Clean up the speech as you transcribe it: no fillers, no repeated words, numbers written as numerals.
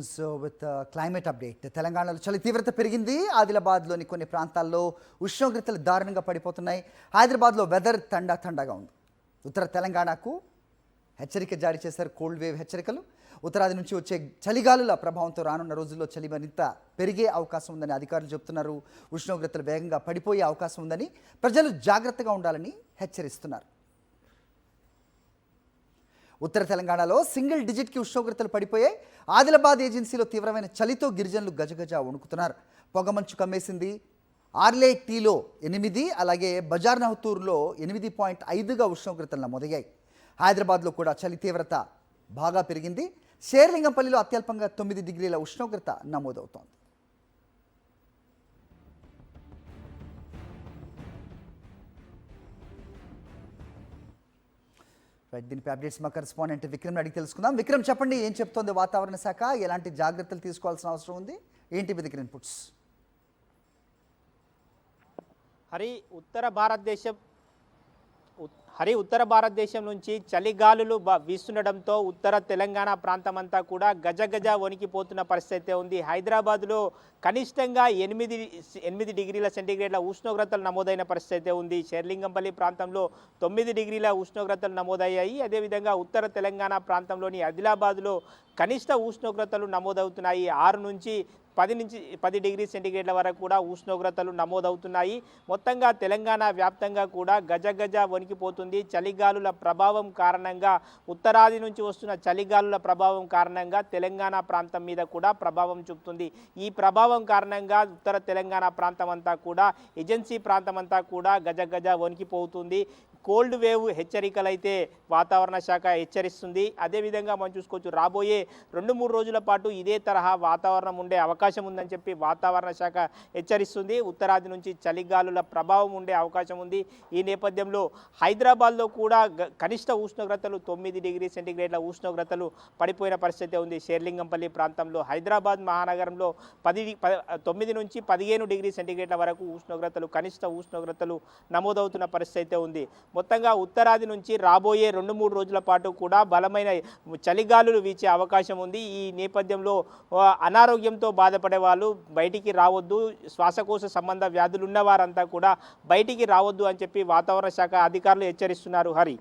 news with climate update. తెలంగాణలో చలి తీవ్రత పెరిగింది. ఆదిలాబాద్లోని కొన్ని ప్రాంతాల్లో ఉష్ణోగ్రతలు దారుణంగా పడిపోతున్నాయి. హైదరాబాద్లో వెదర్ తండాగా ఉంది. ఉత్తర తెలంగాణకు హెచ్చరిక జారీ చేశారు. కోల్డ్ వేవ్ హెచ్చరికలు. ఉత్తరాది నుంచి వచ్చే చలిగాలుల ప్రభావంతో రానున్న రోజుల్లో చలి మరింత పెరిగే అవకాశం ఉందని అధికారులు చెబుతున్నారు. ఉష్ణోగ్రతలు వేగంగా పడిపోయే అవకాశం ఉందని ప్రజలు జాగ్రత్తగా ఉండాలని హెచ్చరిస్తున్నారు. ఉత్తర తెలంగాణలో సింగిల్ డిజిట్కి ఉష్ణోగ్రతలు పడిపోయాయి. ఆదిలాబాద్ ఏజెన్సీలో తీవ్రమైన చలితో గిరిజనులు గజగజ వణుకుతున్నారు. పొగమంచు కమ్మేసింది. ఆర్లేటీలో 8, అలాగే బజార్ నహతూర్లో 8.5గా ఉష్ణోగ్రతలు నమోదయ్యాయి. హైదరాబాద్లో కూడా చలి తీవ్రత బాగా పెరిగింది. శేర్లింగంపల్లిలో అత్యల్పంగా 9 డిగ్రీల ఉష్ణోగ్రత నమోదవుతోంది. దీనిపై అప్డేట్స్ మా కరెస్పాండెంట్ విక్రమ్ అడిగి తెలుసుకుందాం. విక్రమ్, చెప్పండి, ఏం చెప్తోంది వాతావరణ శాఖ? ఎలాంటి జాగ్రత్తలు తీసుకోవాల్సిన అవసరం ఉంది? ఏంటి మీ దగ్గర ఇన్పుట్స్? ఉత్తర భారతదేశం నుంచి చలిగాలులు వీస్తుండటంతో ఉత్తర తెలంగాణ ప్రాంతమంతా కూడా గజగజ వణికిపోతున్న పరిస్థితి ఉంది. హైదరాబాద్లో కనిష్టంగా 8 డిగ్రీల సెంటీగ్రేడ్ల ఉష్ణోగ్రతలు నమోదైన పరిస్థితి ఉంది. శేర్లింగంపల్లి ప్రాంతంలో 9 డిగ్రీల ఉష్ణోగ్రతలు నమోదయ్యాయి. అదేవిధంగా ఉత్తర తెలంగాణ ప్రాంతంలోని ఆదిలాబాద్లో కనిష్ట ఉష్ణోగ్రతలు నమోదవుతున్నాయి. 6 నుంచి 10 డిగ్రీ సెంటీగ్రేడ్ల వరకు కూడా ఉష్ణోగ్రతలు నమోదవుతున్నాయి. మొత్తంగా తెలంగాణ వ్యాప్తంగా కూడా గజగజ వణికిపోతుంది. చలిగాలుల ప్రభావం కారణంగా, ఉత్తరాది నుంచి వస్తున్న చలిగాలుల ప్రభావం కారణంగా తెలంగాణ ప్రాంతం మీద కూడా ప్రభావం చూపుతుంది. ఈ ప్రభావం కారణంగా ఉత్తర తెలంగాణ ప్రాంతం అంతా కూడా, ఏజెన్సీ ప్రాంతం అంతా కూడా గజగజ వణికిపోతుంది. కోల్డ్ వేవ్ హెచ్చరికలైతే వాతావరణ శాఖ హెచ్చరిస్తుంది. అదేవిధంగా మనం చూసుకోవచ్చు, రాబోయే 2-3 రోజుల పాటు ఇదే తరహా వాతావరణం ఉండే అవకాశం ఉందని చెప్పి వాతావరణ శాఖ హెచ్చరిస్తుంది. ఉత్తరాది నుంచి చలిగాలుల ప్రభావం ఉండే అవకాశం ఉంది. ఈ నేపథ్యంలో హైదరాబాద్లో కూడా కనిష్ట ఉష్ణోగ్రతలు 9 డిగ్రీ సెంటీగ్రేడ్ల ఉష్ణోగ్రతలు పడిపోయిన పరిస్థితి ఉంది. శేర్లింగంపల్లి ప్రాంతంలో, హైదరాబాద్ మహానగరంలో 9 నుంచి 15 డిగ్రీ సెంటీగ్రేడ్ల వరకు కనిష్ట ఉష్ణోగ్రతలు నమోదవుతున్న పరిస్థితి ఉంది. మొత్తంగా ఉత్తరాది నుంచి రాబోయే 2-3 రోజుల పాటు కూడా బలమైన చలిగాలులు వీచే అవకాశం ఉంది. ఈ నేపథ్యంలో అనారోగ్యంతో బాధపడే వాళ్ళు బయటికి రావద్దు, శ్వాసకోశ సంబంధ వ్యాధులు ఉన్న వారంతా కూడా బయటికి రావద్దు అని చెప్పి వాతావరణ శాఖ అధికారులు హెచ్చరిస్తున్నారు. హరి.